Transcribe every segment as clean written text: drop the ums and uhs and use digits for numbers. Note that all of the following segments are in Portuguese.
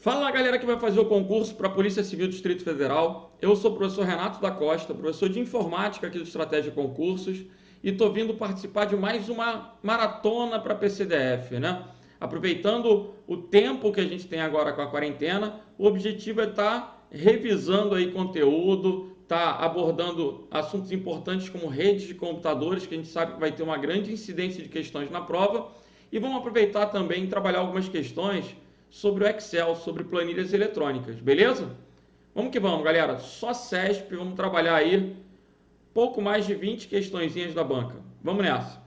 Fala galera que vai fazer o concurso para a Polícia Civil do Distrito Federal. Eu sou o professor Renato da Costa, professor de Informática aqui do Estratégia Concursos e estou vindo participar de mais uma maratona para a PCDF, né? Aproveitando o tempo que a gente tem agora com a quarentena, o objetivo é estar revisando aí conteúdo, abordando assuntos importantes como redes de computadores, que a gente sabe que vai ter uma grande incidência de questões na prova, e vamos aproveitar também e trabalhar algumas questões sobre o Excel, sobre planilhas eletrônicas, beleza? Vamos que vamos, galera. Só CESP, vamos trabalhar aí pouco mais de 20 questõezinhas da banca. Vamos nessa.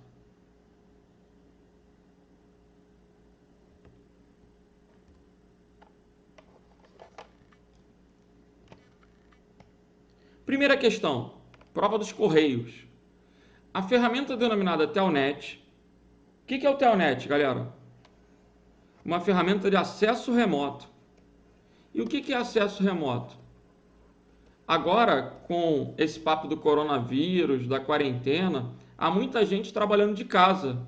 Primeira questão, prova dos Correios. A ferramenta denominada Telnet. O que é o Telnet, galera? Uma ferramenta de acesso remoto. E o que é acesso remoto? Agora, com esse papo do coronavírus, da quarentena, há muita gente trabalhando de casa.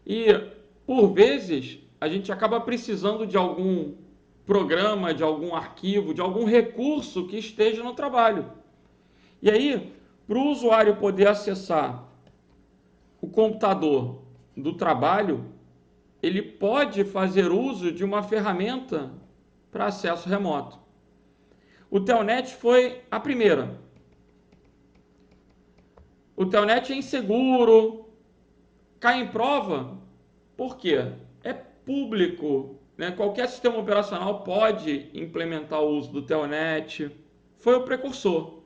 E, por vezes, a gente acaba precisando de algum programa, de algum arquivo, de algum recurso que esteja no trabalho. E aí, para o usuário poder acessar o computador do trabalho, ele pode fazer uso de uma ferramenta para acesso remoto. O Telnet foi a primeira. O Telnet é inseguro, cai em prova, por quê? É público, né? Qualquer sistema operacional pode implementar o uso do Telnet. Foi o precursor.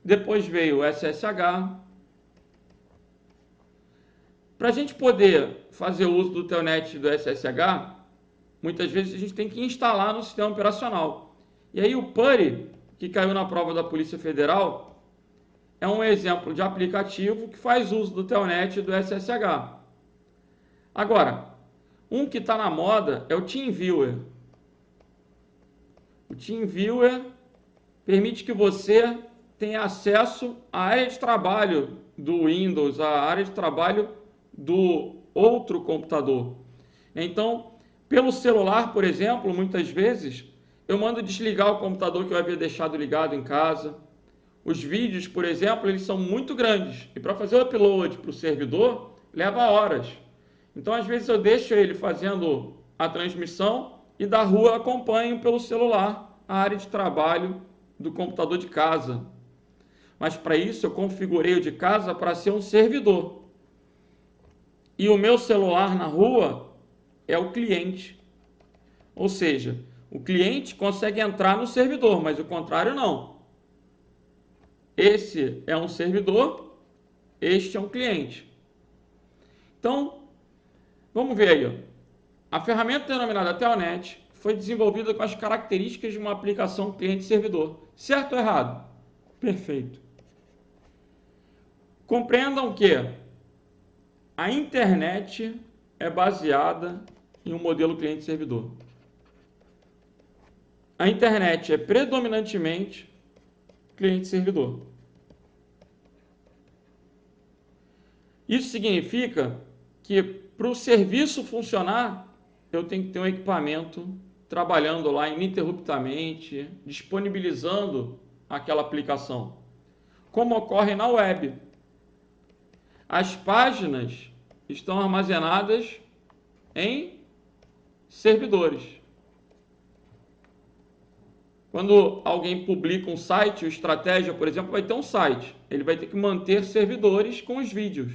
Depois veio o SSH. Para a gente poder fazer o uso do Telnet e do SSH, muitas vezes a gente tem que instalar no sistema operacional. E aí o PuTTY, que caiu na prova da Polícia Federal, é um exemplo de aplicativo que faz uso do Telnet e do SSH. Agora, um que está na moda é o TeamViewer. O TeamViewer permite que você tenha acesso à área de trabalho do Windows, à área de trabalho do outro computador. Então, pelo celular, por exemplo, muitas vezes, eu mando desligar o computador que eu havia deixado ligado em casa. Os vídeos, por exemplo, eles são muito grandes. E para fazer o upload para o servidor, leva horas. Então, às vezes, eu deixo ele fazendo a transmissão e da rua acompanho pelo celular a área de trabalho do computador de casa. Mas para isso, eu configurei o de casa para ser um servidor. E o meu celular na rua é o cliente. Ou seja, o cliente consegue entrar no servidor, mas o contrário não. Esse é um servidor, este é um cliente. Então, vamos ver aí. Ó. A ferramenta denominada Telnet foi desenvolvida com as características de uma aplicação cliente-servidor. Certo ou errado? Perfeito. Compreendam que a internet é baseada em um modelo cliente-servidor. A internet é predominantemente cliente-servidor. Isso significa que para o serviço funcionar, eu tenho que ter um equipamento trabalhando lá ininterruptamente, disponibilizando aquela aplicação. Como ocorre na web. As páginas estão armazenadas em servidores. Quando alguém publica um site, o Estratégia, por exemplo, vai ter um site. Ele vai ter que manter servidores com os vídeos.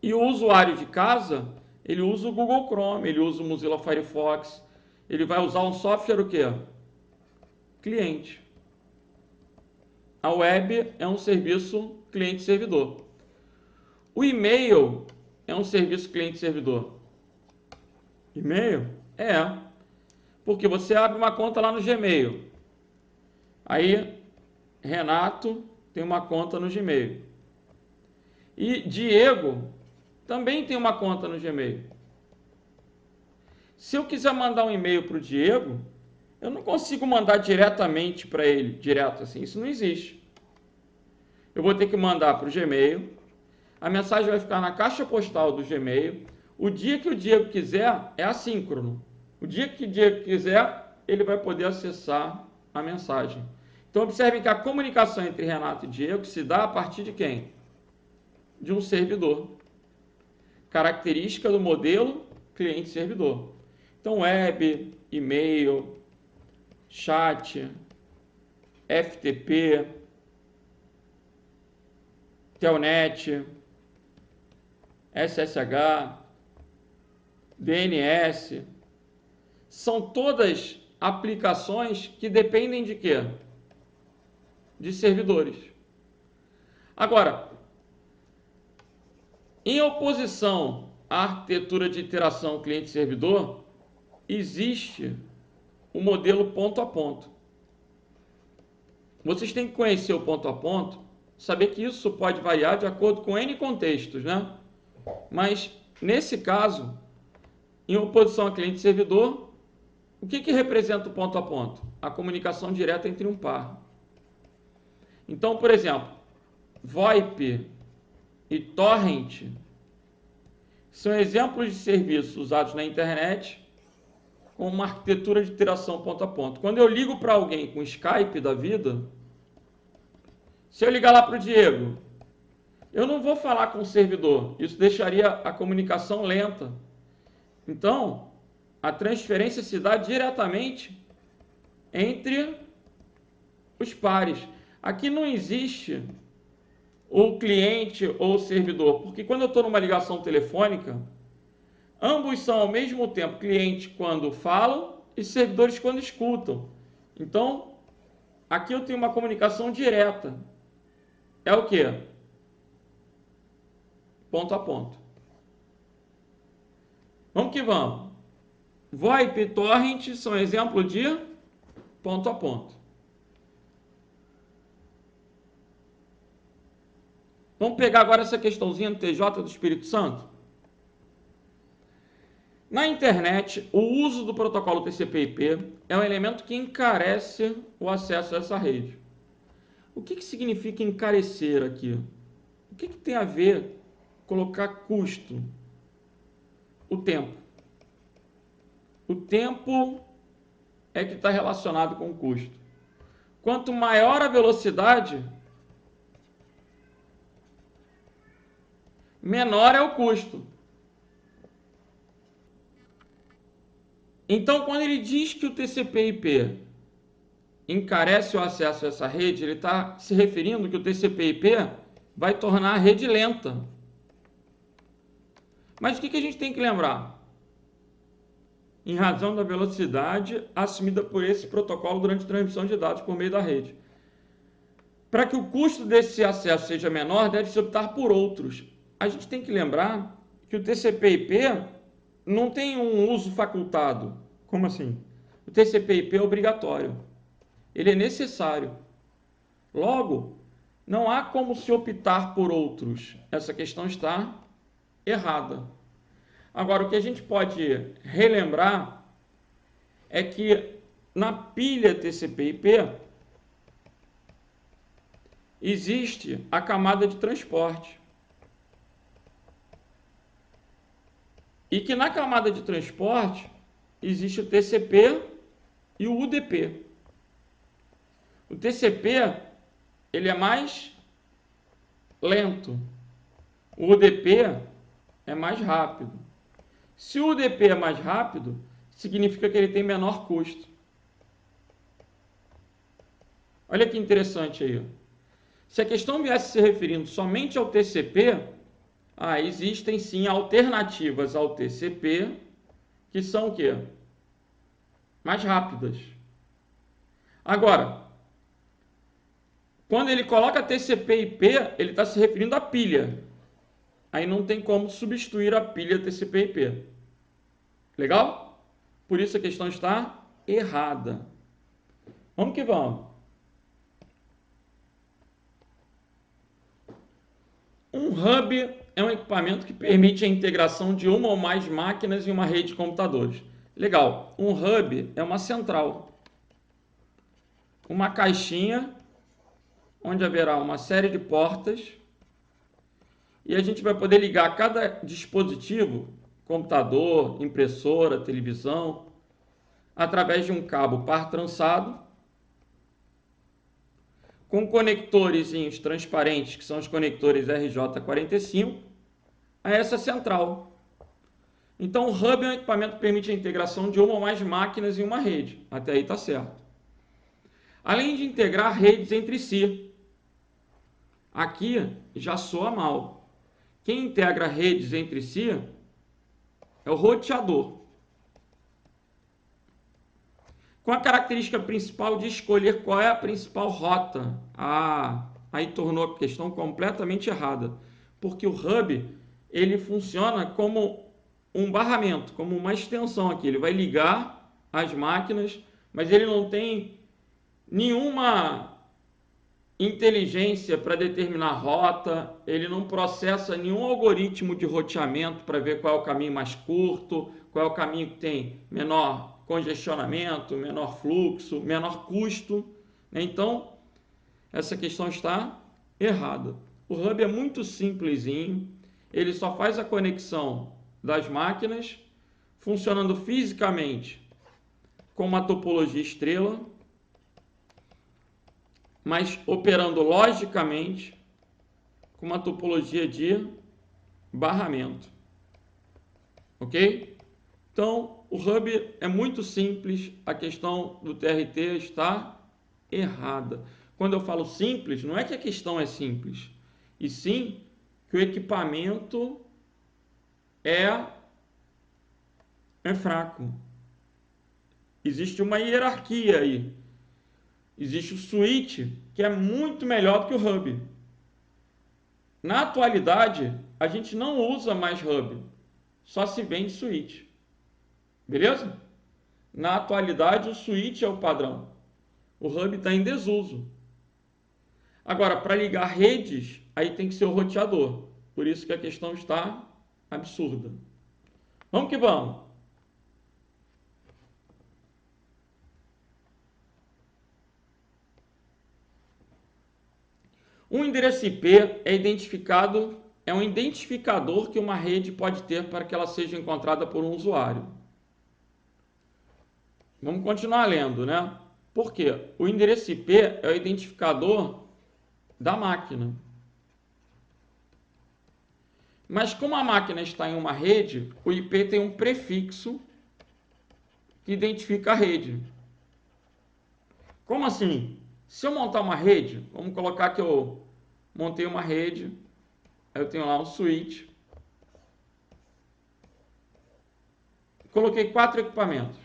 E o usuário de casa, ele usa o Google Chrome, ele usa o Mozilla Firefox, ele vai usar um software o quê? Cliente. A web é um serviço cliente-servidor. O e-mail é um serviço cliente-servidor. E-mail? É. Porque você abre uma conta lá no Gmail. Aí, Renato tem uma conta no Gmail. E Diego também tem uma conta no Gmail. Se eu quiser mandar um e-mail para o Diego, eu não consigo mandar diretamente para ele, direto assim, isso não existe. Eu vou ter que mandar para o Gmail, a mensagem vai ficar na caixa postal do Gmail, o dia que o Diego quiser é assíncrono. O dia que quiser, ele vai poder acessar a mensagem. Então, observem que a comunicação entre Renato e Diego se dá a partir de quem? De um servidor. Característica do modelo cliente-servidor. Então, web, e-mail, chat, FTP, Telnet, SSH, DNS, são todas aplicações que dependem de quê? De servidores. Agora, em oposição à arquitetura de interação cliente-servidor, existe o modelo ponto a ponto. Vocês têm que conhecer o ponto a ponto, saber que isso pode variar de acordo com N contextos, né? Mas, nesse caso, em oposição a cliente-servidor, o que representa o ponto a ponto? A comunicação direta entre um par. Então, por exemplo, VoIP e Torrent são exemplos de serviços usados na internet com uma arquitetura de interação ponto a ponto. Quando eu ligo para alguém com Skype da vida, se eu ligar lá para o Diego, eu não vou falar com o servidor, isso deixaria a comunicação lenta. Então, a transferência se dá diretamente entre os pares. Aqui não existe o cliente ou o servidor, porque quando eu estou numa ligação telefônica, ambos são ao mesmo tempo clientes quando falam e servidores quando escutam. Então, aqui eu tenho uma comunicação direta. É o quê? Ponto a ponto. Vamos que vamos. VoIP e Torrent são exemplo de ponto a ponto. Vamos pegar agora essa questãozinha do TJ do Espírito Santo. Na internet, o uso do protocolo TCP/IP é um elemento que encarece o acesso a essa rede. O que significa encarecer aqui? O que tem a ver colocar custo? O tempo. O tempo é que está relacionado com o custo. Quanto maior a velocidade, menor é o custo. Então, quando ele diz que o TCP/IP encarece o acesso a essa rede, ele está se referindo que o TCP/IP vai tornar a rede lenta. Mas o que a gente tem que lembrar? Em razão da velocidade assumida por esse protocolo durante a transmissão de dados por meio da rede. Para que o custo desse acesso seja menor, deve-se optar por outros. A gente tem que lembrar que o TCP/IP não tem um uso facultado. Como assim? O TCP/IP é obrigatório. Ele é necessário. Logo, não há como se optar por outros. Essa questão está errada. Agora, o que a gente pode relembrar é que na pilha TCP/IP existe a camada de transporte. E que na camada de transporte existe o TCP e o UDP. O TCP, ele é mais lento. O UDP é mais rápido. Se o UDP é mais rápido, significa que ele tem menor custo. Olha que interessante aí. Se a questão viesse se referindo somente ao TCP, existem sim alternativas ao TCP que são o quê? Mais rápidas. Agora, quando ele coloca TCP/IP, ele está se referindo à pilha. Aí não tem como substituir a pilha TCP/IP. Legal? Por isso a questão está errada. Vamos que vamos. Um hub é um equipamento que permite a integração de uma ou mais máquinas em uma rede de computadores. Legal. Um hub é uma central. Uma caixinha onde haverá uma série de portas e a gente vai poder ligar cada dispositivo, computador, impressora, televisão, através de um cabo par trançado, com conectores transparentes, que são os conectores RJ45, a essa central. Então, o hub é um equipamento que permite a integração de uma ou mais máquinas em uma rede. Até aí está certo. Além de integrar redes entre si. Aqui já soa mal. Quem integra redes entre si é o roteador. Com a característica principal de escolher qual é a principal rota. Aí tornou a questão completamente errada. Porque o hub, ele funciona como um barramento, como uma extensão aqui. Ele vai ligar as máquinas, mas ele não tem nenhuma inteligência para determinar rota, ele não processa nenhum algoritmo de roteamento para ver qual é o caminho mais curto, qual é o caminho que tem menor congestionamento, menor fluxo, menor custo. Então, essa questão está errada. O hub é muito simplesinho, ele só faz a conexão das máquinas, funcionando fisicamente com uma topologia estrela, mas operando logicamente com uma topologia de barramento. Ok? Então, o hub é muito simples, a questão do TRT está errada. Quando eu falo simples, não é que a questão é simples, e sim que o equipamento é fraco. Existe uma hierarquia aí. Existe o switch, que é muito melhor do que o hub. Na atualidade, a gente não usa mais hub, só se vende switch. Beleza? Na atualidade, o switch é o padrão. O hub está em desuso. Agora, para ligar redes, aí tem que ser o roteador. Por isso que a questão está absurda. Vamos que vamos. Um endereço IP é um identificador que uma rede pode ter para que ela seja encontrada por um usuário. Vamos continuar lendo, né? Por quê? O endereço IP é o identificador da máquina. Mas como a máquina está em uma rede, o IP tem um prefixo que identifica a rede. Como assim? Se eu montar uma rede, vamos colocar que eu montei uma rede, aí eu tenho lá um switch, coloquei 4 equipamentos.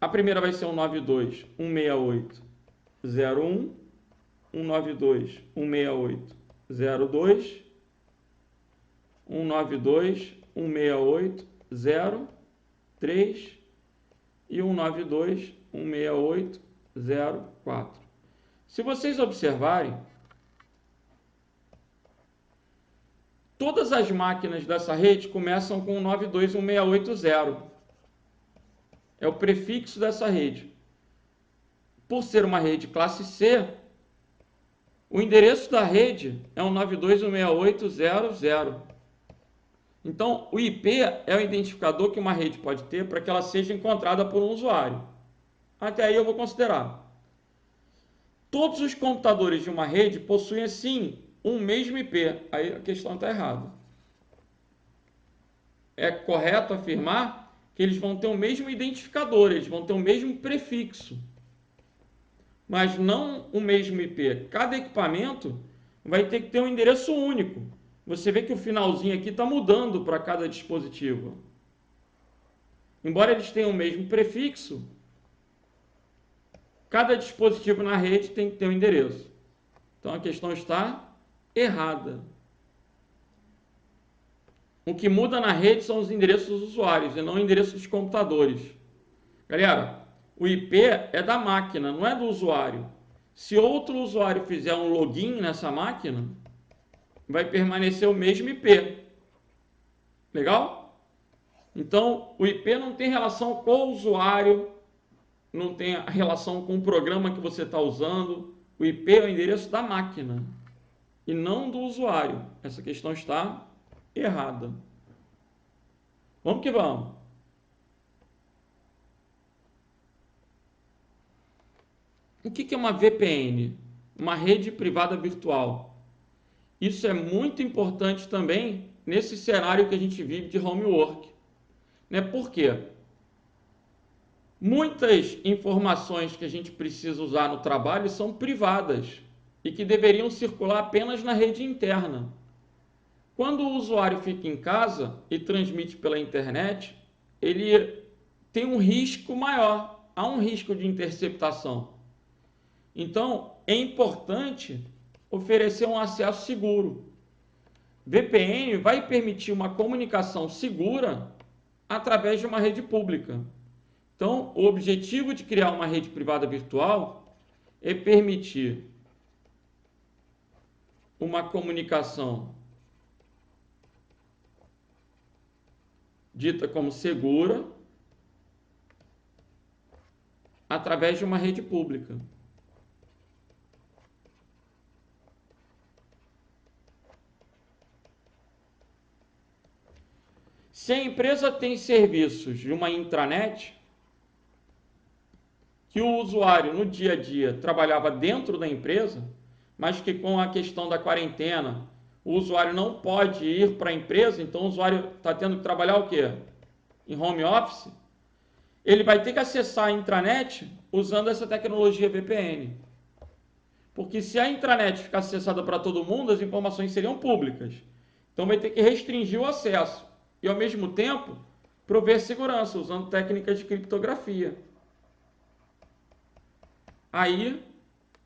A primeira vai ser um 92.168.0.1, 192.168.0.2, 192.168.0.3 e 192.168.0.4. Se vocês observarem, todas as máquinas dessa rede começam com 92.168.0. É o prefixo dessa rede. Por ser uma rede classe C, o endereço da rede é um 92.168.0.0. Então, o IP é o identificador que uma rede pode ter para que ela seja encontrada por um usuário. Até aí eu vou considerar. Todos os computadores de uma rede possuem, sim, um mesmo IP. Aí a questão está errada. É correto afirmar que eles vão ter o mesmo identificador, eles vão ter o mesmo prefixo, mas não o mesmo IP. Cada equipamento vai ter que ter um endereço único. Você vê que o finalzinho aqui está mudando para cada dispositivo. Embora eles tenham o mesmo prefixo, cada dispositivo na rede tem que ter um endereço. Então a questão está errada. O que muda na rede são os endereços dos usuários e não o endereço dos computadores. Galera, o IP é da máquina, não é do usuário. Se outro usuário fizer um login nessa máquina, vai permanecer o mesmo IP. Legal? Então, o IP não tem relação com o usuário, não tem relação com o programa que você está usando. O IP é o endereço da máquina e não do usuário. Essa questão está errada. Vamos que vamos. O que é uma VPN? Uma rede privada virtual. Isso é muito importante também nesse cenário que a gente vive de homework. Né? Por quê? Muitas informações que a gente precisa usar no trabalho são privadas e que deveriam circular apenas na rede interna. Quando o usuário fica em casa e transmite pela internet, ele tem um risco maior, há um risco de interceptação. Então, é importante oferecer um acesso seguro. VPN vai permitir uma comunicação segura através de uma rede pública. Então, o objetivo de criar uma rede privada virtual é permitir uma comunicação dita como segura através de uma rede pública. Se a empresa tem serviços de uma intranet, que o usuário no dia a dia trabalhava dentro da empresa, mas que com a questão da quarentena, o usuário não pode ir para a empresa, então o usuário está tendo que trabalhar o quê? Em home office, ele vai ter que acessar a intranet usando essa tecnologia VPN. Porque se a intranet ficar acessada para todo mundo, as informações seriam públicas. Então vai ter que restringir o acesso e, ao mesmo tempo, prover segurança usando técnicas de criptografia. Aí,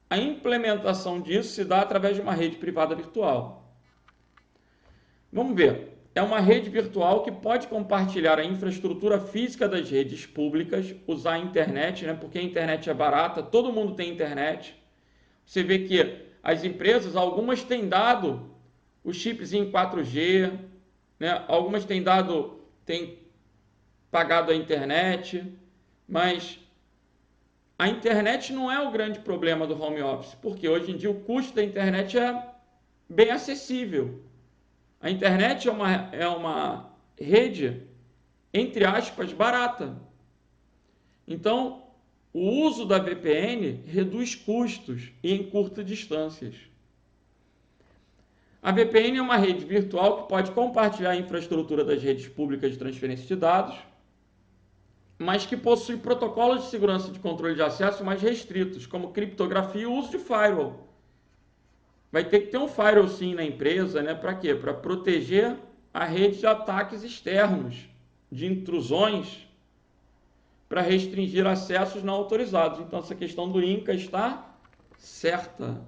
a implementação disso se dá através de uma rede privada virtual. Vamos ver. É uma rede virtual que pode compartilhar a infraestrutura física das redes públicas, usar a internet, né? Porque a internet é barata, todo mundo tem internet. Você vê que as empresas, algumas têm dado o chipzinho 4G, né? Algumas têm pagado a internet, mas a internet não é o grande problema do home office, porque hoje em dia o custo da internet é bem acessível. A internet é uma rede, entre aspas, barata. Então, o uso da VPN reduz custos e encurta distâncias. A VPN é uma rede virtual que pode compartilhar a infraestrutura das redes públicas de transferência de dados, mas que possui protocolos de segurança de controle de acesso mais restritos, como criptografia e o uso de firewall. Vai ter que ter um firewall sim na empresa, né? Para quê? Para proteger a rede de ataques externos, de intrusões, para restringir acessos não autorizados. Então essa questão do INCA está certa.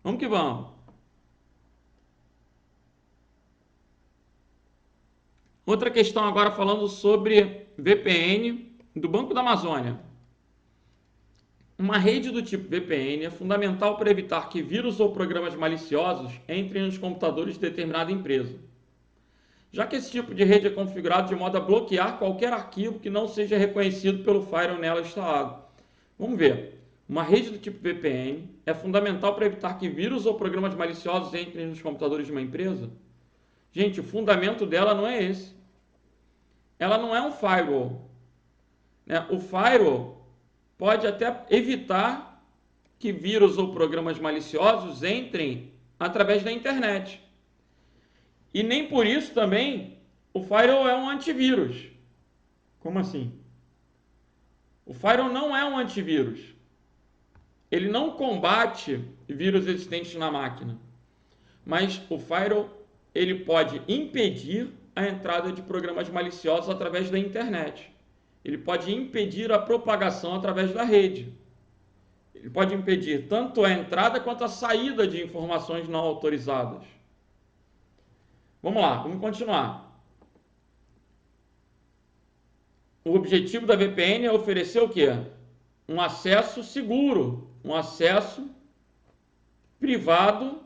Vamos que vamos. Outra questão agora falando sobre VPN do Banco da Amazônia. Uma rede do tipo VPN é fundamental para evitar que vírus ou programas maliciosos entrem nos computadores de determinada empresa, já que esse tipo de rede é configurado de modo a bloquear qualquer arquivo que não seja reconhecido pelo firewall nela instalado. Vamos ver. Uma rede do tipo VPN é fundamental para evitar que vírus ou programas maliciosos entrem nos computadores de uma empresa? Gente, o fundamento dela não é esse. Ela não é um firewall, né? O firewall pode até evitar que vírus ou programas maliciosos entrem através da internet. E nem por isso também o firewall é um antivírus. Como assim? O firewall não é um antivírus. Ele não combate vírus existentes na máquina. Mas o firewall ele pode impedir a entrada de programas maliciosos através da internet. Ele pode impedir a propagação através da rede. Ele pode impedir tanto a entrada quanto a saída de informações não autorizadas. Vamos lá, vamos continuar. O objetivo da VPN é oferecer o quê? Um acesso seguro, um acesso privado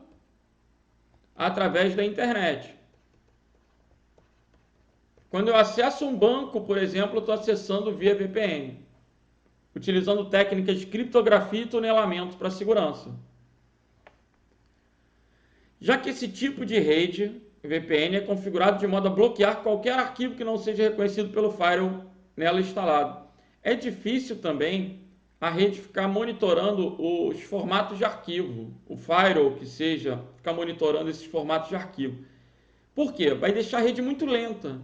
através da internet. Quando eu acesso um banco, por exemplo, eu estou acessando via VPN, utilizando técnicas de criptografia e tunelamento para segurança. Já que esse tipo de rede VPN é configurado de modo a bloquear qualquer arquivo que não seja reconhecido pelo firewall nela instalado. É difícil também a rede ficar monitorando os formatos de arquivo, o firewall que seja, ficar monitorando esses formatos de arquivo. Por quê? Vai deixar a rede muito lenta.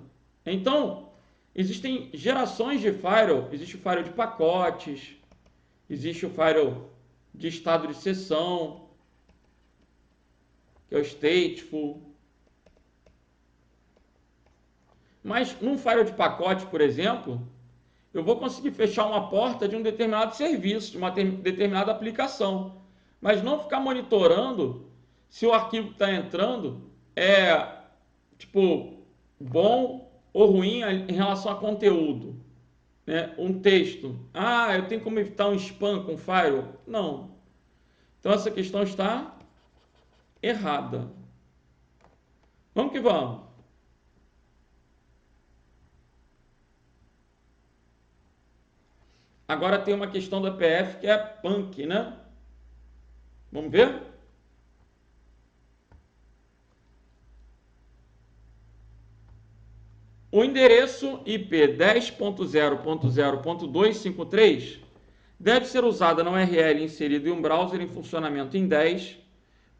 Então, existem gerações de firewall, existe o firewall de pacotes, existe o firewall de estado de sessão, que é o stateful. Mas num firewall de pacote, por exemplo, eu vou conseguir fechar uma porta de um determinado serviço, de uma determinada aplicação, mas não ficar monitorando se o arquivo que está entrando é tipo bom ou ruim em relação a conteúdo, né? Um texto, eu tenho como evitar um spam com firewall? Não. Então essa questão está errada. Vamos que vamos. Agora tem uma questão da PF que é punk, né? Vamos ver? O endereço IP 10.0.0.253 deve ser usado na URL inserida em um browser em funcionamento em 10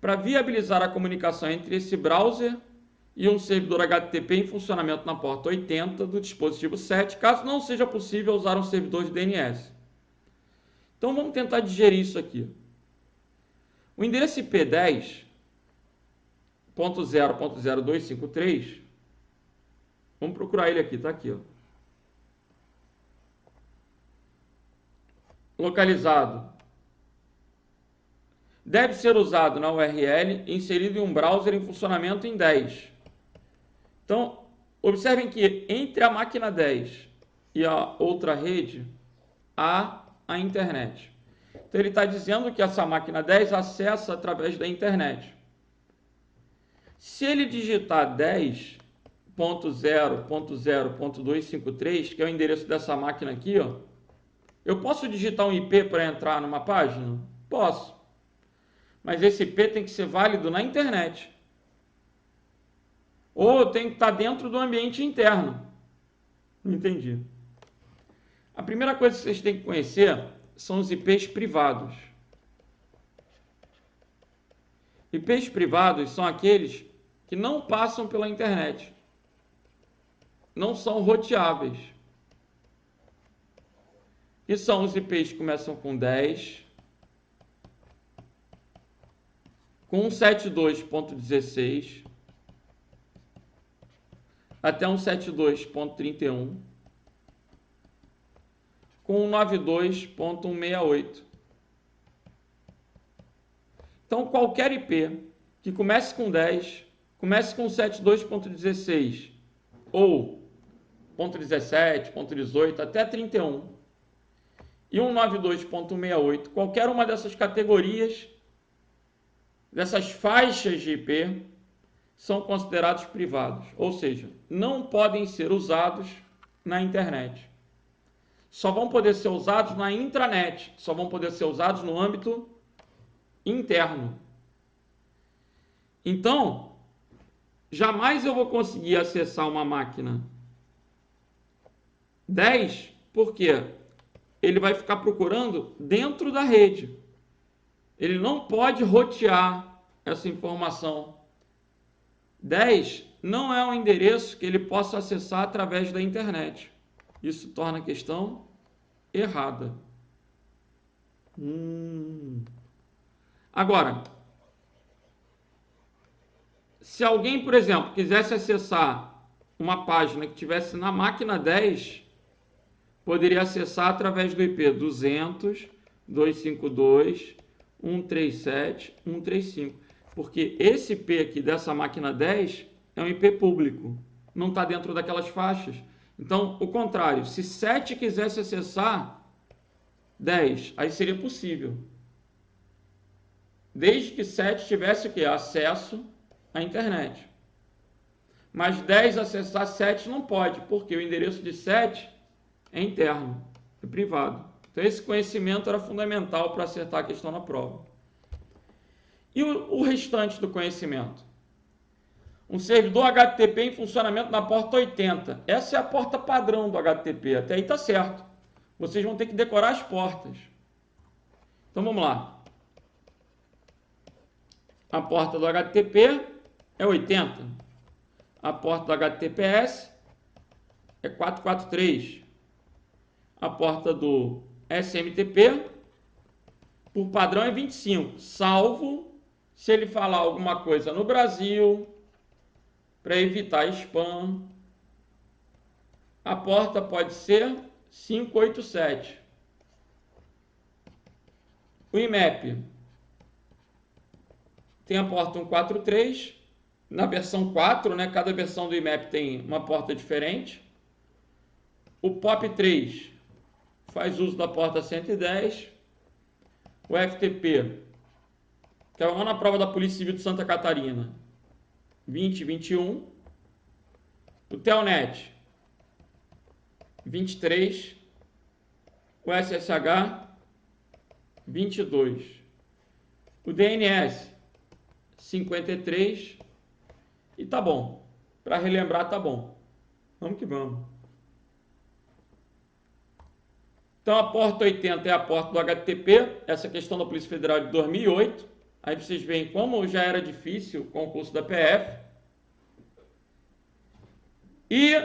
para viabilizar a comunicação entre esse browser e um servidor HTTP em funcionamento na porta 80 do dispositivo 7, caso não seja possível usar um servidor de DNS. Então vamos tentar digerir isso aqui. O endereço IP 10.0.0253, vamos procurar ele aqui, está aqui, ó. Localizado. Deve ser usado na URL inserido em um browser em funcionamento em 10. Então, observem que entre a máquina 10 e a outra rede, há a internet. Então, ele está dizendo que essa máquina 10 acessa através da internet. Se ele digitar 10.0.0.253, que é o endereço dessa máquina aqui, ó, eu posso digitar um IP para entrar numa página? Posso. Mas esse IP tem que ser válido na internet. Ou tem que estar dentro do ambiente interno. Não entendi. A primeira coisa que vocês têm que conhecer são os IPs privados. IPs privados são aqueles que não passam pela internet. Não são roteáveis. E são os IPs que começam com 10, com 172.16 até 172.31, com 92.168. Então, qualquer IP que comece com 10, comece com 72.16 ou .17, .18 até 31 e 192.168, qualquer uma dessas categorias, dessas faixas de IP, são considerados privados, ou seja, não podem ser usados na internet. Só vão poder ser usados na intranet, só vão poder ser usados no âmbito interno. Então, jamais eu vou conseguir acessar uma máquina 10, porque ele vai ficar procurando dentro da rede. Ele não pode rotear essa informação. 10 não é um endereço que ele possa acessar através da internet. Isso torna a questão errada. Agora, se alguém, por exemplo, quisesse acessar uma página que estivesse na máquina 10, poderia acessar através do IP 200.252.137.135. Porque esse IP aqui dessa máquina 10 é um IP público, não está dentro daquelas faixas. Então, o contrário, se 7 quisesse acessar 10, aí seria possível. Desde que 7 tivesse o quê? Acesso à internet. Mas 10 acessar 7 não pode, porque o endereço de 7 é interno, é privado. Então, esse conhecimento era fundamental para acertar a questão na prova. E o restante do conhecimento? Um servidor HTTP em funcionamento na porta 80. Essa é a porta padrão do HTTP. Até aí está certo. Vocês vão ter que decorar as portas. Então vamos lá. A porta do HTTP é 80. A porta do HTTPS é 443. A porta do SMTP, por padrão, é 25, salvo se ele falar alguma coisa no Brasil, para evitar spam. A porta pode ser 587. O IMAP tem a porta 143. Na versão 4, né, cada versão do IMAP tem uma porta diferente. O POP3 faz uso da porta 110. O FTP, que é lá na prova da Polícia Civil de Santa Catarina, 2021. O Telnet, 23. O SSH, 22. O DNS, 53. E tá bom. Para relembrar, tá bom. Vamos que vamos. Então a porta 80 é a porta do HTTP, essa questão da Polícia Federal de 2008. Aí vocês veem como já era difícil o concurso da PF. E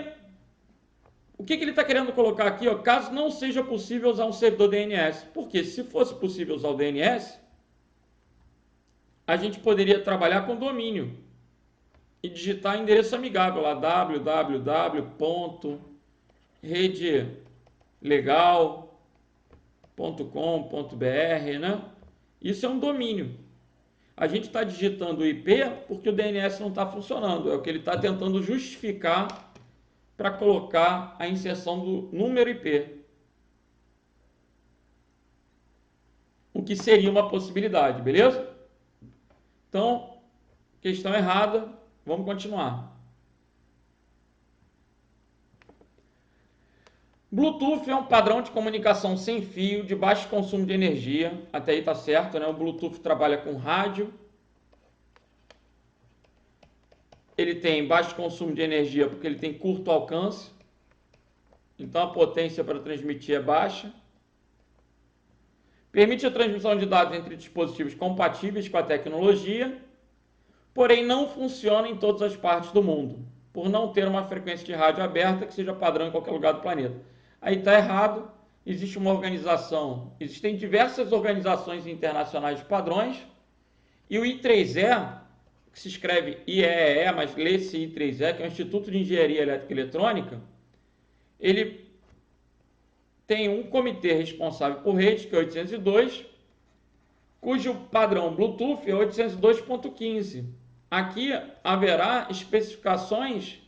o que ele está querendo colocar aqui? Ó, caso não seja possível usar um servidor DNS. Porque se fosse possível usar o DNS, a gente poderia trabalhar com domínio e digitar endereço amigável lá, www.redelegal.com.br, né? Isso é um domínio. A gente está digitando o IP porque o DNS não está funcionando. É o que ele está tentando justificar para colocar a inserção do número IP. O que seria uma possibilidade, beleza? Então, questão errada. Vamos continuar. Bluetooth é um padrão de comunicação sem fio, de baixo consumo de energia. Até aí tá certo, né? O Bluetooth trabalha com rádio. Ele tem baixo consumo de energia porque ele tem curto alcance. Então a potência para transmitir é baixa. Permite a transmissão de dados entre dispositivos compatíveis com a tecnologia, porém não funciona em todas as partes do mundo, por não ter uma frequência de rádio aberta que seja padrão em qualquer lugar do planeta. Aí está errado. Existe uma organização, existem diversas organizações internacionais de padrões, e o I3E, que se escreve IEEE, mas lê-se I3E, que é o Instituto de Engenharia Elétrica e Eletrônica, ele tem um comitê responsável por rede, que é 802, cujo padrão Bluetooth é 802.15. Aqui haverá especificações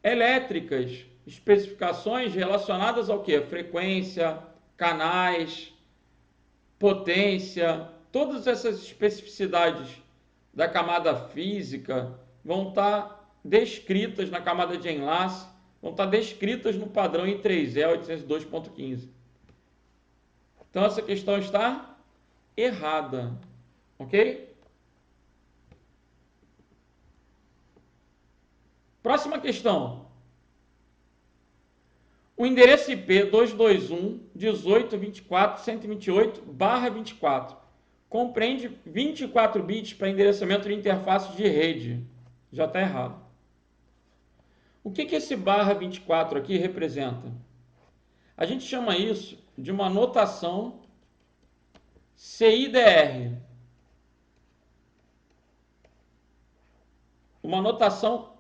elétricas, especificações relacionadas ao que? Frequência, canais, potência, todas essas especificidades da camada física vão estar descritas na camada de enlace, vão estar descritas no padrão I3E 802.15. Então essa questão está errada, ok? Próxima questão. O endereço IP 221.18.24.128/24 compreende 24 bits para endereçamento de interfaces de rede. Já está errado. O que esse /24 aqui representa? A gente chama isso de uma notação CIDR. Uma notação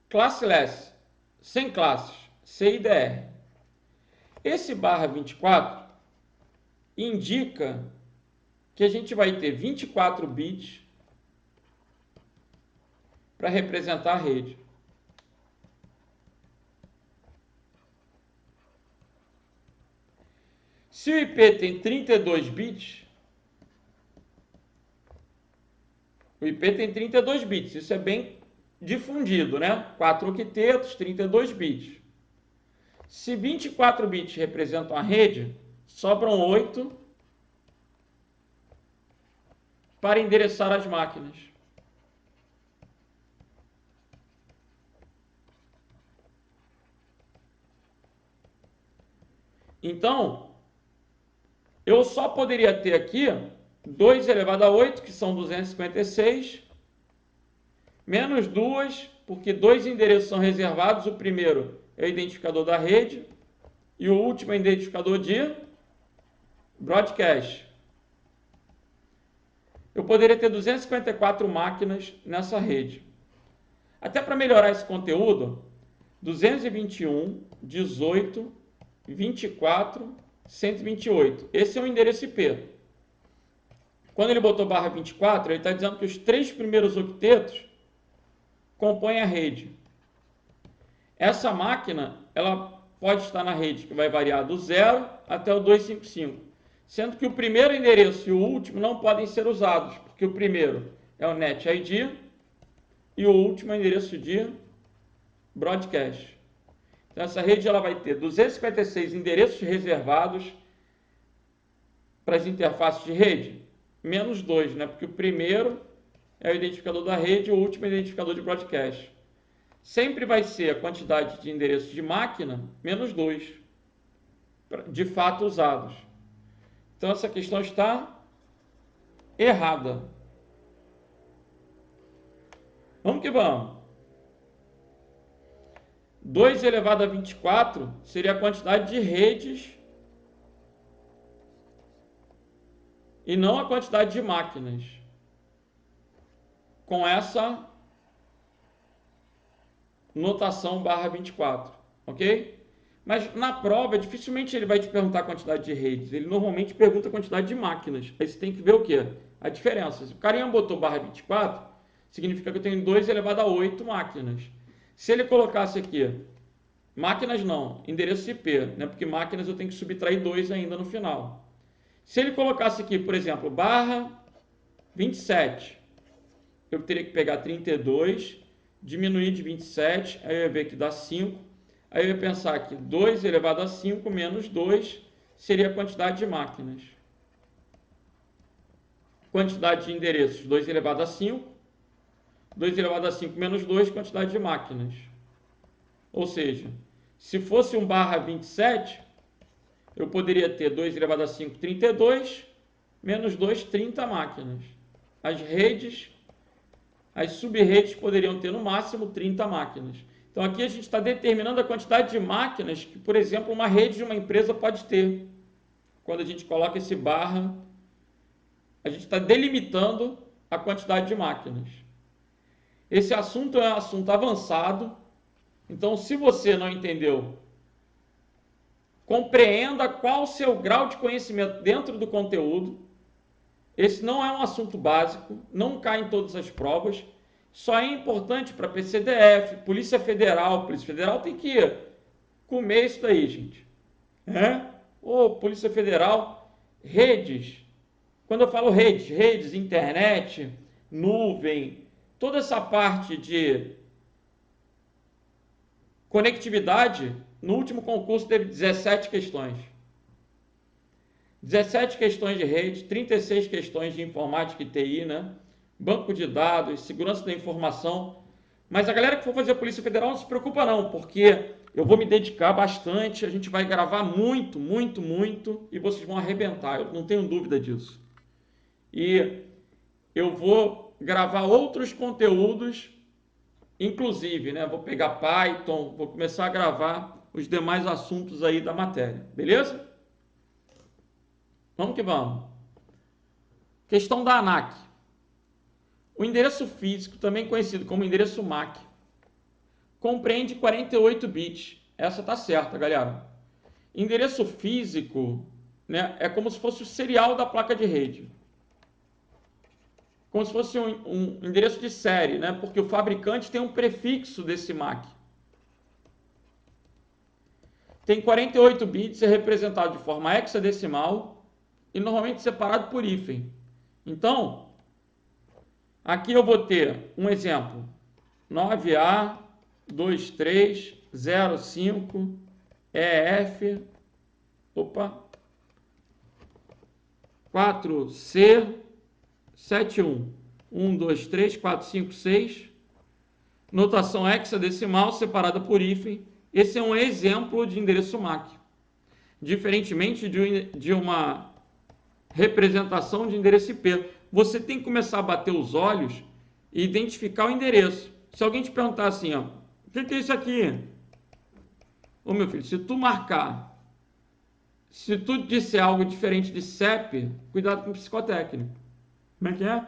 classless, sem classes, CIDR. Esse /24 indica que a gente vai ter 24 bits para representar a rede. Se o IP tem 32 bits, o IP tem 32 bits, isso é bem difundido, né? 4 octetos, 32 bits. Se 24 bits representam a rede, sobram 8 para endereçar as máquinas. Então, eu só poderia ter aqui 2 elevado a 8, que são 256, menos 2, porque 2 endereços são reservados. O primeiro é o identificador da rede e o último é o identificador de broadcast. Eu poderia ter 254 máquinas nessa rede. Até para melhorar esse conteúdo, 221, 18, 24, 128. Esse é o endereço IP. Quando ele botou barra 24, ele está dizendo que os 3 primeiros octetos compõem a rede. Essa máquina, ela pode estar na rede que vai variar do 0 até o 255, sendo que o primeiro endereço e o último não podem ser usados, porque o primeiro é o NET ID e o último é o endereço de broadcast. Então, essa rede ela vai ter 256 endereços reservados para as interfaces de rede, menos 2, né? Porque o primeiro é o identificador da rede e o último é o identificador de broadcast. Sempre vai ser a quantidade de endereços de máquina menos 2, de fato usados. Então, essa questão está errada. Vamos que vamos. 2 elevado a 24 seria a quantidade de redes e não a quantidade de máquinas. Com essa notação barra 24, ok? Mas na prova, dificilmente ele vai te perguntar a quantidade de redes. Ele normalmente pergunta a quantidade de máquinas. Aí você tem que ver o quê? A diferença. Se o carinha botou barra 24, significa que eu tenho 2 elevado a 8 máquinas. Se ele colocasse aqui, máquinas não, endereço IP, né? Porque máquinas eu tenho que subtrair 2 ainda no final. Se ele colocasse aqui, por exemplo, barra 27, eu teria que pegar 32, diminuir de 27, aí eu ia ver que dá 5. Aí eu ia pensar que 2 elevado a 5 menos 2 seria a quantidade de máquinas. Quantidade de endereços, 2 elevado a 5. 2 elevado a 5 menos 2, quantidade de máquinas. Ou seja, se fosse um barra 27, eu poderia ter 2 elevado a 5, 32, menos 2, 30 máquinas. As redes, as sub-redes poderiam ter no máximo 30 máquinas. Então aqui a gente está determinando a quantidade de máquinas que, por exemplo, uma rede de uma empresa pode ter. Quando a gente coloca esse barra, a gente está delimitando a quantidade de máquinas. Esse assunto é um assunto avançado, então se você não entendeu, compreenda qual o seu grau de conhecimento dentro do conteúdo. Esse não é um assunto básico, não cai em todas as provas, só é importante para PCDF, Polícia Federal. Polícia Federal tem que comer isso daí, gente. Ou Polícia Federal, redes. Quando eu falo redes, internet, nuvem, toda essa parte de conectividade, no último concurso teve 17 questões. 17 questões de rede, 36 questões de informática e TI, né? Banco de dados, segurança da informação. Mas a galera que for fazer a Polícia Federal não se preocupa não, porque eu vou me dedicar bastante, a gente vai gravar muito, muito, muito, e vocês vão arrebentar, eu não tenho dúvida disso. E eu vou gravar outros conteúdos, inclusive, né? Vou pegar Python, vou começar a gravar os demais assuntos aí da matéria, beleza? Vamos que vamos. Questão da ANAC. O endereço físico, também conhecido como endereço MAC, compreende 48 bits. Essa tá certa, galera. Endereço físico, né, é como se fosse o serial da placa de rede. Como se fosse um endereço de série, né, porque o fabricante tem um prefixo desse MAC. Tem 48 bits, é representado de forma hexadecimal e normalmente separado por hífen. Então, aqui eu vou ter um exemplo, 9A2305 EF 4C71 1, 2, 3, 4, 5, 6, notação hexadecimal separada por hífen. Esse é um exemplo de endereço MAC. Diferentemente de uma representação de endereço IP. Você tem que começar a bater os olhos e identificar o endereço. Se alguém te perguntar assim, ó, o que é isso aqui? Ô meu filho, se tu disser algo diferente de CEP, cuidado com o psicotécnico. Como é que é?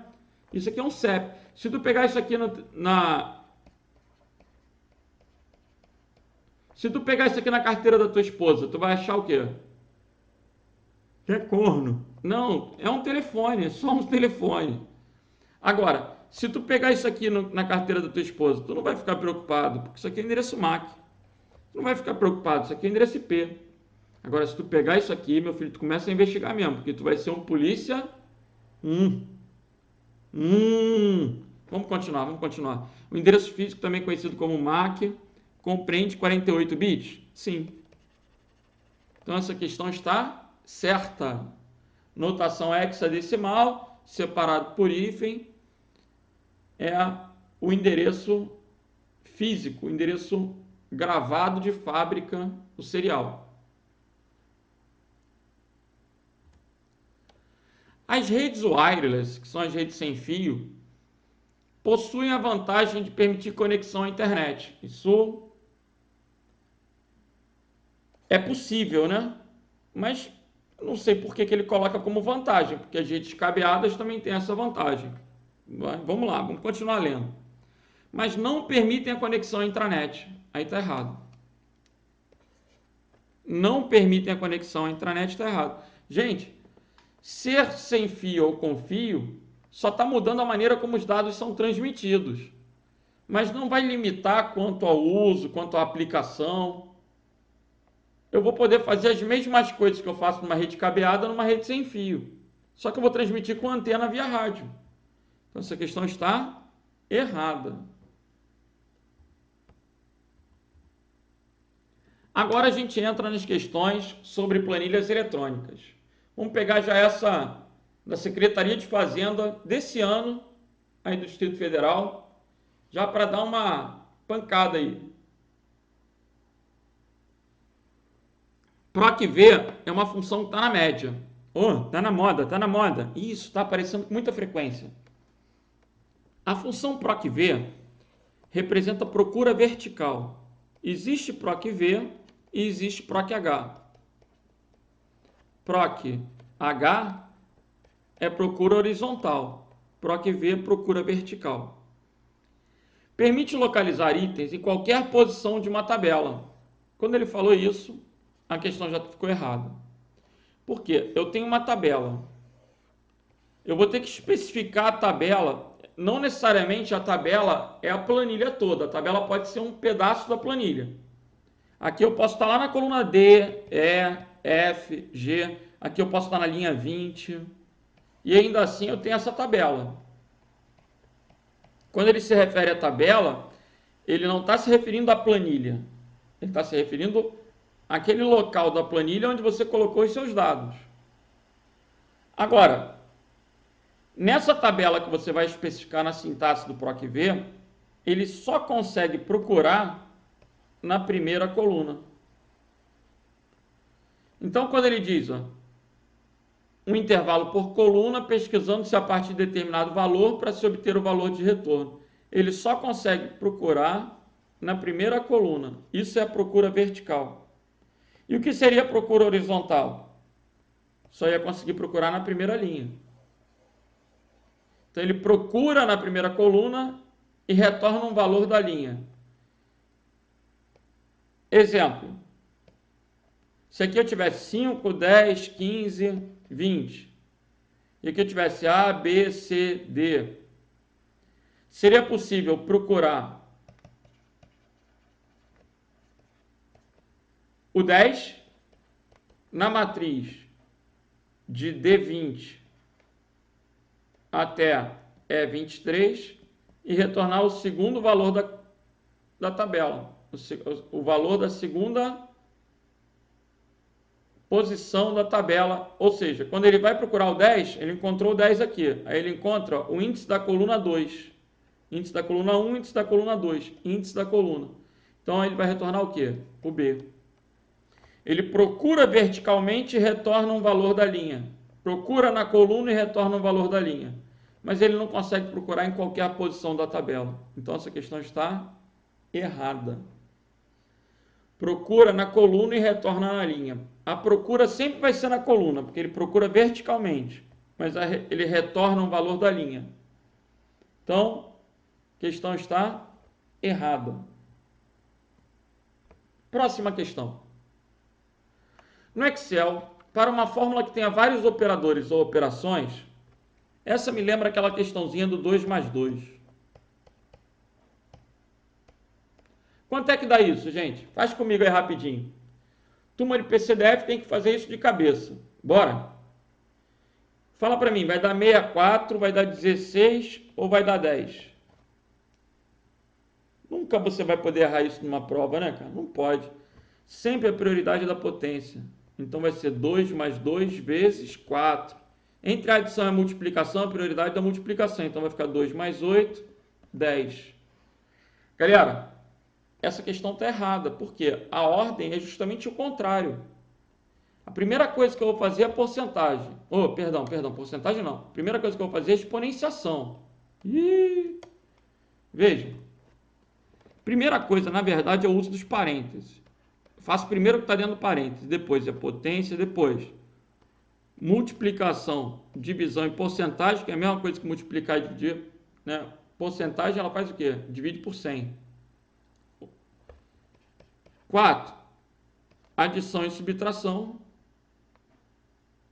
Isso aqui é um CEP. Se tu pegar isso aqui Se tu pegar isso aqui na carteira da tua esposa, tu vai achar o quê? Que é corno. Não, é um telefone, é só um telefone. Agora, se tu pegar isso aqui na carteira da tua esposa, tu não vai ficar preocupado, porque isso aqui é endereço MAC. Tu não vai ficar preocupado, isso aqui é endereço IP. Agora, se tu pegar isso aqui, meu filho, tu começa a investigar mesmo, porque tu vai ser um polícia. Vamos continuar. O endereço físico, também conhecido como MAC, compreende 48 bits? Sim. Então, essa questão está certa. Notação hexadecimal, separado por hífen, é o endereço físico, o endereço gravado de fábrica, o serial. As redes wireless, que são as redes sem fio, possuem a vantagem de permitir conexão à internet. Isso é possível, né? Mas não sei por que ele coloca como vantagem, porque as redes cabeadas também têm essa vantagem. Vamos lá, vamos continuar lendo. Mas não permitem a conexão à intranet. Aí está errado. Não permitem a conexão à intranet, está errado. Gente, ser sem fio ou com fio só está mudando a maneira como os dados são transmitidos. Mas não vai limitar quanto ao uso, quanto à aplicação. Eu vou poder fazer as mesmas coisas que eu faço numa rede cabeada, numa rede sem fio. Só que eu vou transmitir com antena via rádio. Então essa questão está errada. Agora a gente entra nas questões sobre planilhas eletrônicas. Vamos pegar já essa da Secretaria de Fazenda desse ano, aí do Distrito Federal, já para dar uma pancada aí. PROC-V é uma função que está na média. Está na moda, está na moda. Isso está aparecendo com muita frequência. A função PROC-V representa procura vertical. Existe PROC-V e existe PROC-H. PROC-H é procura horizontal. PROC-V é procura vertical. Permite localizar itens em qualquer posição de uma tabela. Quando ele falou isso, a questão já ficou errada. Por quê? Eu tenho uma tabela. Eu vou ter que especificar a tabela. Não necessariamente a tabela é a planilha toda. A tabela pode ser um pedaço da planilha. Aqui eu posso estar lá na coluna D, E, F, G. Aqui eu posso estar na linha 20. E ainda assim eu tenho essa tabela. Quando ele se refere à tabela, ele não está se referindo à planilha. Ele está se referindo àquele local da planilha onde você colocou os seus dados. Agora, nessa tabela que você vai especificar na sintaxe do PROC-V, ele só consegue procurar na primeira coluna. Então, quando ele diz um intervalo por coluna, pesquisando-se a partir de determinado valor para se obter o valor de retorno, ele só consegue procurar na primeira coluna. Isso é a procura vertical. E o que seria a procura horizontal? Só ia conseguir procurar na primeira linha. Então, ele procura na primeira coluna e retorna um valor da linha. Exemplo. Se aqui eu tivesse 5, 10, 15, 20. E aqui eu tivesse A, B, C, D. Seria possível procurar o 10 na matriz de D20 até E23 e retornar o segundo valor da tabela, o valor da segunda posição da tabela, ou seja, quando ele vai procurar o 10, ele encontrou o 10 aqui, aí ele encontra o índice da coluna 2, índice da coluna 1, índice da coluna 2, índice da coluna. Então ele vai retornar o quê? O B. Ele procura verticalmente e retorna um valor da linha. Procura na coluna e retorna o valor da linha. Mas ele não consegue procurar em qualquer posição da tabela. Então essa questão está errada. Procura na coluna e retorna na linha. A procura sempre vai ser na coluna, porque ele procura verticalmente, mas ele retorna o valor da linha. Então, a questão está errada. Próxima questão. No Excel, para uma fórmula que tenha vários operadores ou operações, essa me lembra aquela questãozinha do 2 mais 2. Quanto é que dá isso, gente? Faz comigo aí rapidinho. Turma de PCDF tem que fazer isso de cabeça. Bora? Fala para mim, vai dar 64, vai dar 16 ou vai dar 10? Nunca você vai poder errar isso numa prova, né, cara? Não pode. Sempre a prioridade é da potência. Então vai ser 2 mais 2 vezes 4. Entre a adição e a multiplicação, a prioridade é da multiplicação. Então vai ficar 2 mais 8, 10. Galera, essa questão está errada, porque a ordem é justamente o contrário. A primeira coisa que eu vou fazer é a porcentagem. Perdão, porcentagem não. A primeira coisa que eu vou fazer é a exponenciação. Veja. Primeira coisa, na verdade, é o uso dos parênteses. Eu faço primeiro o que está dentro do parênteses, depois a potência, depois multiplicação, divisão e porcentagem, que é a mesma coisa que multiplicar e dividir, né? Porcentagem, ela faz o quê? Divide por 100. 4. Adição e subtração.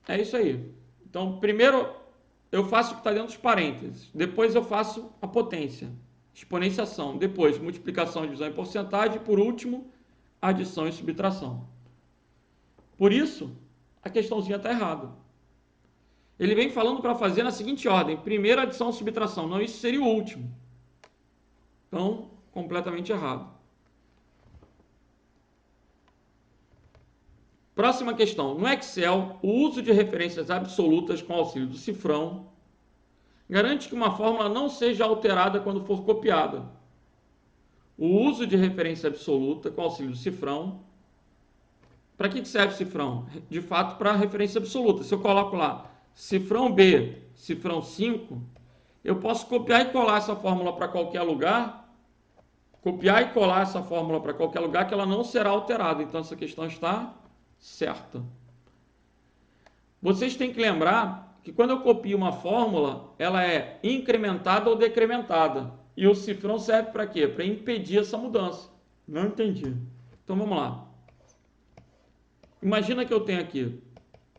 É isso aí. Então, primeiro eu faço o que está dentro dos parênteses. Depois eu faço a potência. Exponenciação. Depois, multiplicação, divisão e porcentagem. Por último, adição e subtração. Por isso, a questãozinha está errada. Ele vem falando para fazer na seguinte ordem. Primeiro, adição e subtração. Não, isso seria o último. Então, completamente errado. Próxima questão. No Excel, o uso de referências absolutas com auxílio do cifrão garante que uma fórmula não seja alterada quando for copiada. O uso de referência absoluta com auxílio do cifrão. Para que serve o cifrão? De fato, para referência absoluta. Se eu coloco lá cifrão B, cifrão 5, eu posso copiar e colar essa fórmula para qualquer lugar. Copiar e colar essa fórmula para qualquer lugar que ela não será alterada. Então, essa questão está certa. Vocês têm que lembrar que quando eu copio uma fórmula, ela é incrementada ou decrementada. E o cifrão serve para quê? Para impedir essa mudança. Não entendi. Então vamos lá. Imagina que eu tenho aqui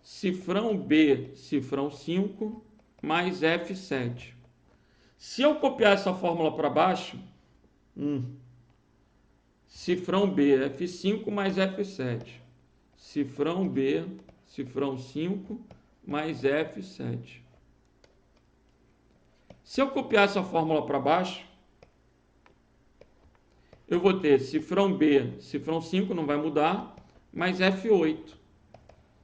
cifrão B, cifrão 5, mais F7. Se eu copiar essa fórmula para baixo, cifrão B, F5 mais F7. Cifrão B, cifrão 5, mais F7. Se eu copiar essa fórmula para baixo, eu vou ter cifrão B, cifrão 5, não vai mudar, mais F8.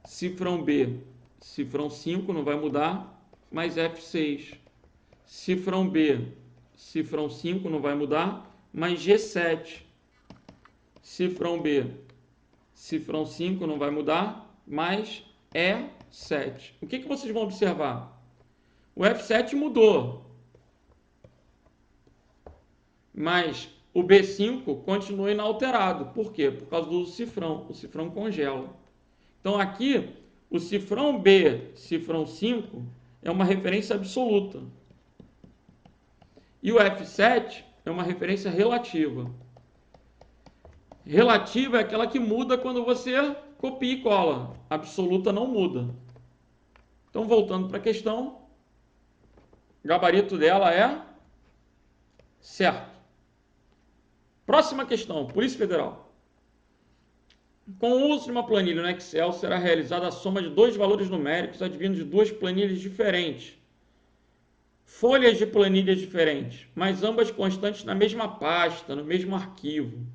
Cifrão B, cifrão 5, não vai mudar, mais F6. Cifrão B, cifrão 5, não vai mudar, mais G7. Cifrão B, cifrão 5, não vai mudar, mais E7. O que vocês vão observar? O F7 mudou, mas o B5 continua inalterado. Por quê? Por causa do cifrão. O cifrão congela. Então, aqui, o cifrão B, cifrão 5, é uma referência absoluta. E o F7 é uma referência relativa. Relativa é aquela que muda quando você copia e cola. Absoluta não muda. Então, voltando para a questão, o gabarito dela é certo. Próxima questão, Polícia Federal. Com o uso de uma planilha no Excel, será realizada a soma de dois valores numéricos advindos de duas planilhas diferentes. Folhas de planilhas diferentes, mas ambas constantes na mesma pasta, no mesmo arquivo.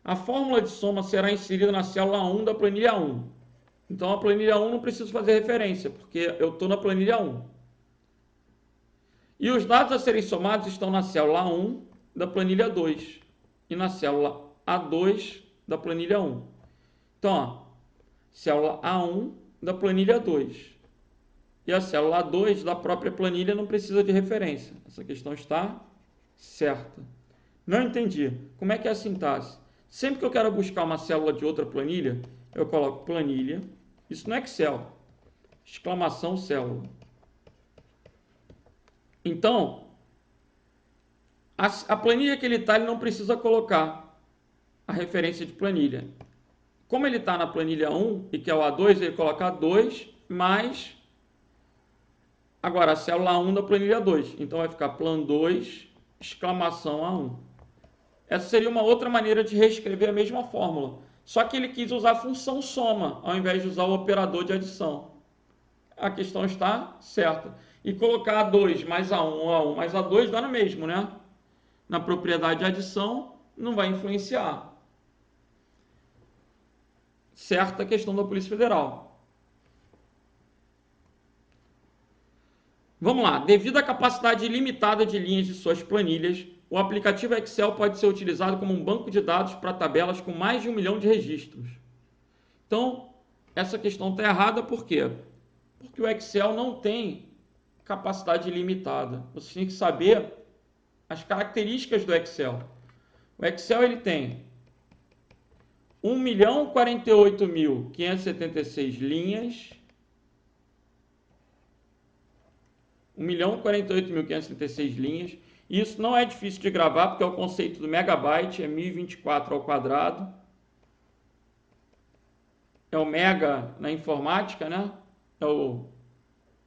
A fórmula de soma será inserida na célula 1 da planilha 1. Então, a planilha 1 não preciso fazer referência, porque eu estou na planilha 1. E os dados a serem somados estão na célula 1 da planilha 2 e na célula A2 da planilha 1. Então, ó, célula A1 da planilha 2. e a célula A2 da própria planilha não precisa de referência. Essa questão está certa. Não entendi. Como é que é a sintaxe? Sempre que eu quero buscar uma célula de outra planilha, eu coloco planilha, isso no Excel, exclamação célula. Então, a planilha que ele está, ele não precisa colocar a referência de planilha. Como ele está na planilha 1 e que é o A2, ele coloca A2 mais agora a célula A1 da planilha 2. Então vai ficar plan 2, exclamação A1. Essa seria uma outra maneira de reescrever a mesma fórmula. Só que ele quis usar a função soma, ao invés de usar o operador de adição. A questão está certa. E colocar A2 mais A1, A1 mais A2 dá no mesmo, né? Na propriedade de adição, não vai influenciar. Certa questão da Polícia Federal. Vamos lá. Devido à capacidade ilimitada de linhas de suas planilhas, o aplicativo Excel pode ser utilizado como um banco de dados para tabelas com mais de 1 milhão de registros. Então, essa questão está errada por quê? Porque o Excel não tem capacidade ilimitada. Você tem que saber as características do Excel. O Excel ele tem 1.048.576 linhas, 1.048.576 linhas. Isso não é difícil de gravar, porque é o conceito do megabyte, é 1024 ao quadrado. É o mega na informática, né? É o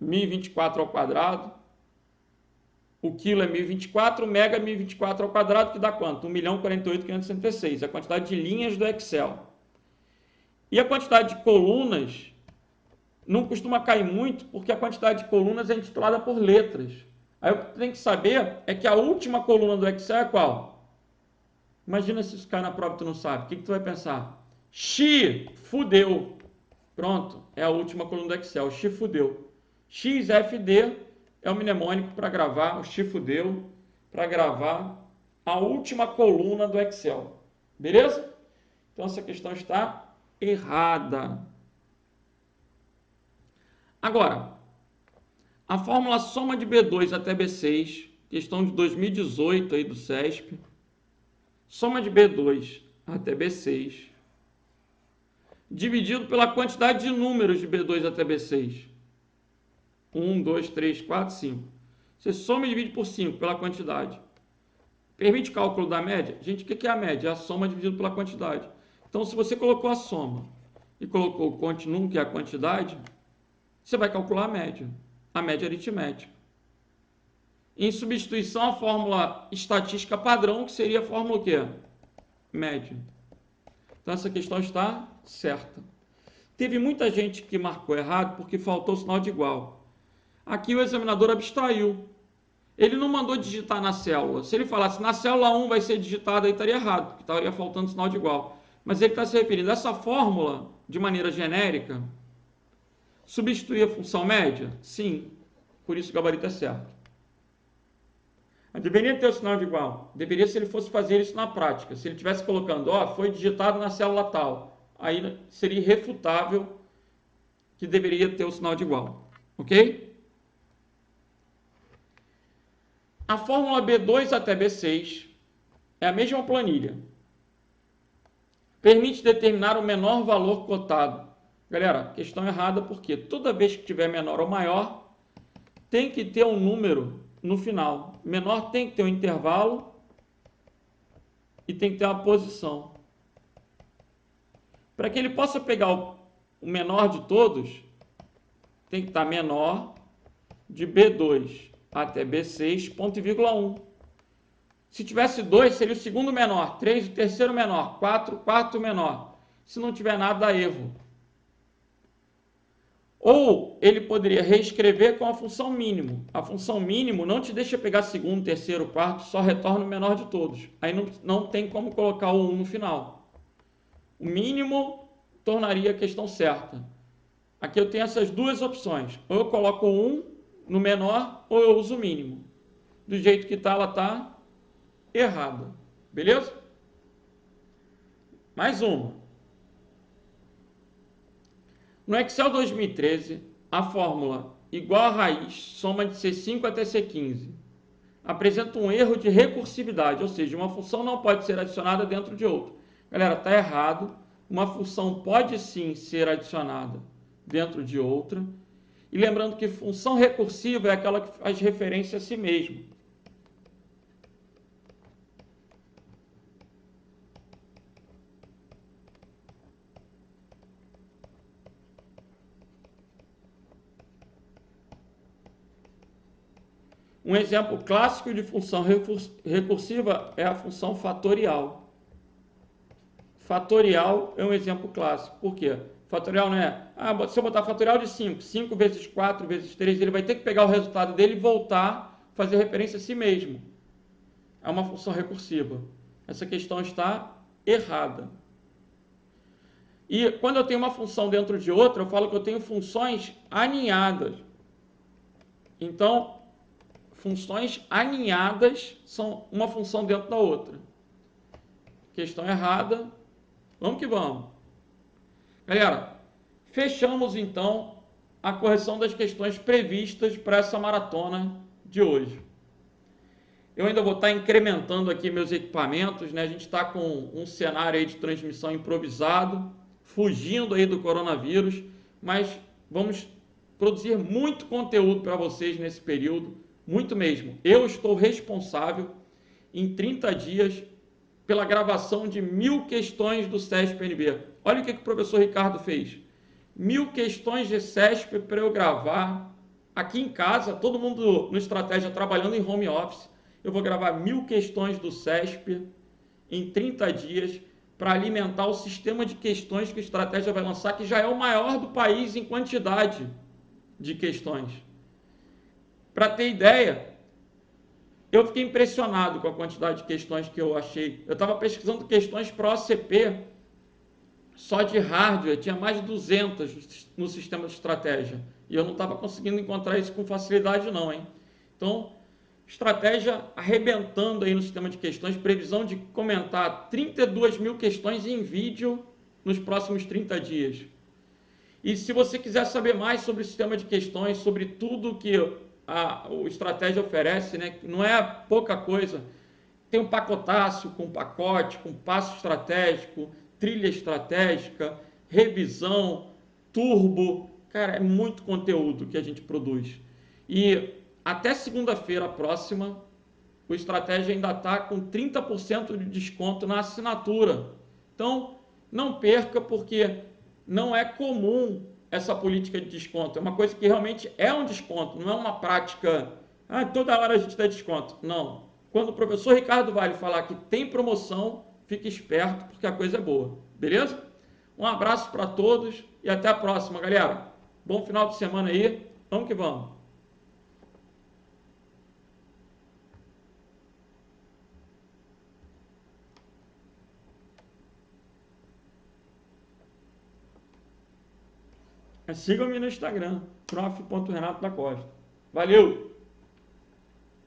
1024 ao quadrado. O quilo é 1024, o mega é 1024 ao quadrado, que dá quanto? 1.048.576, a quantidade de linhas do Excel. E a quantidade de colunas não costuma cair muito, porque a quantidade de colunas é intitulada por letras. Aí o que tem que saber é que a última coluna do Excel é qual? Imagina se isso cai na prova e tu não sabe. O que tu vai pensar? X, fudeu. Pronto, é a última coluna do Excel. X, fudeu. XFD é o mnemônico para gravar, o X, fudeu, para gravar a última coluna do Excel. Beleza? Então essa questão está errada. Agora, a fórmula soma de B2 até B6, questão de 2018 aí do CESP, soma de B2 até B6, dividido pela quantidade de números de B2 até B6. 1, 2, 3, 4, 5. Você soma e divide por 5 pela quantidade. Permite cálculo da média? Gente, o que é a média? É a soma dividido pela quantidade. Então, se você colocou a soma e colocou o continuum, que é a quantidade, você vai calcular a média aritmética. Em substituição, a fórmula estatística padrão, que seria a fórmula o quê? Média. Então, essa questão está certa. Teve muita gente que marcou errado porque faltou o sinal de igual. Aqui o examinador abstraiu. Ele não mandou digitar na célula. Se ele falasse na célula 1 vai ser digitado, aí estaria errado, porque estaria faltando o sinal de igual. Mas ele está se referindo a essa fórmula, de maneira genérica, substituir a função média? Sim. Por isso o gabarito é certo. Mas deveria ter o sinal de igual. Deveria se ele fosse fazer isso na prática. Se ele estivesse colocando, ó, foi digitado na célula tal. Aí seria irrefutável que deveria ter o sinal de igual. Ok? A fórmula B2 até B6 é a mesma planilha. Permite determinar o menor valor cotado. Galera, questão errada porque toda vez que tiver menor ou maior, tem que ter um número no final. Menor tem que ter um intervalo e tem que ter uma posição. Para que ele possa pegar o menor de todos, tem que estar menor de B2 até B6, ponto e vírgula 1. Se tivesse 2, seria o segundo menor, 3, o terceiro menor, 4, o quarto menor. Se não tiver nada, dá erro. Ou ele poderia reescrever com a função mínimo. A função mínimo não te deixa pegar segundo, terceiro, quarto, só retorna o menor de todos. Aí não tem como colocar o 1 no final. O mínimo tornaria a questão certa. Aqui eu tenho essas duas opções. Ou eu coloco o 1 no menor, ou eu uso o mínimo. Do jeito que está, ela está errada. Beleza? Mais uma. No Excel 2013, a fórmula igual a raiz, soma de C5 até C15, apresenta um erro de recursividade, ou seja, uma função não pode ser adicionada dentro de outra. Galera, está errado. Uma função pode sim ser adicionada dentro de outra. E lembrando que função recursiva é aquela que faz referência a si mesma. Um exemplo clássico de função recursiva é a função fatorial. Fatorial é um exemplo clássico. Por quê? Fatorial não é, se eu botar fatorial de 5, 5 vezes 4 vezes 3, ele vai ter que pegar o resultado dele e voltar, fazer referência a si mesmo. É uma função recursiva. Essa questão está errada. E quando eu tenho uma função dentro de outra, eu falo que eu tenho funções aninhadas. Então, funções aninhadas são uma função dentro da outra. Questão errada. Vamos que vamos. Galera, fechamos então a correção das questões previstas para essa maratona de hoje. Eu ainda vou estar incrementando aqui meus equipamentos, né? A gente está com um cenário aí de transmissão improvisado, fugindo aí do coronavírus, mas vamos produzir muito conteúdo para vocês nesse período, muito mesmo. Eu estou responsável em 30 dias pela gravação de 1000 questões do CESP-NB. Olha o que o professor Ricardo fez. 1000 questões de CESP para eu gravar aqui em casa, todo mundo no Estratégia trabalhando em home office. Eu vou gravar 1000 questões do CESP em 30 dias para alimentar o sistema de questões que a Estratégia vai lançar, que já é o maior do país em quantidade de questões. Para ter ideia, eu fiquei impressionado com a quantidade de questões que eu achei. Eu estava pesquisando questões para OCP, só de hardware, tinha mais de 200 no sistema de Estratégia. E eu não estava conseguindo encontrar isso com facilidade não, hein? Então, Estratégia arrebentando aí no sistema de questões, previsão de comentar 32.000 questões em vídeo nos próximos 30 dias. E se você quiser saber mais sobre o sistema de questões, sobre tudo que o Estratégia oferece, né? Não é pouca coisa. Tem um pacotácio com pacote, com passo estratégico, trilha estratégica, revisão, turbo. Cara, é muito conteúdo que a gente produz. E até segunda-feira próxima, o Estratégia ainda está com 30% de desconto na assinatura. Então, não perca, porque não é comum essa política de desconto. É uma coisa que realmente é um desconto, não é uma prática, toda hora a gente dá desconto. Não. Quando o professor Ricardo Vale falar que tem promoção, fique esperto, porque a coisa é boa. Beleza? Um abraço para todos e até a próxima, galera. Bom final de semana aí. Vamos que vamos. Sigam-me no Instagram, prof.renato da Costa. Valeu!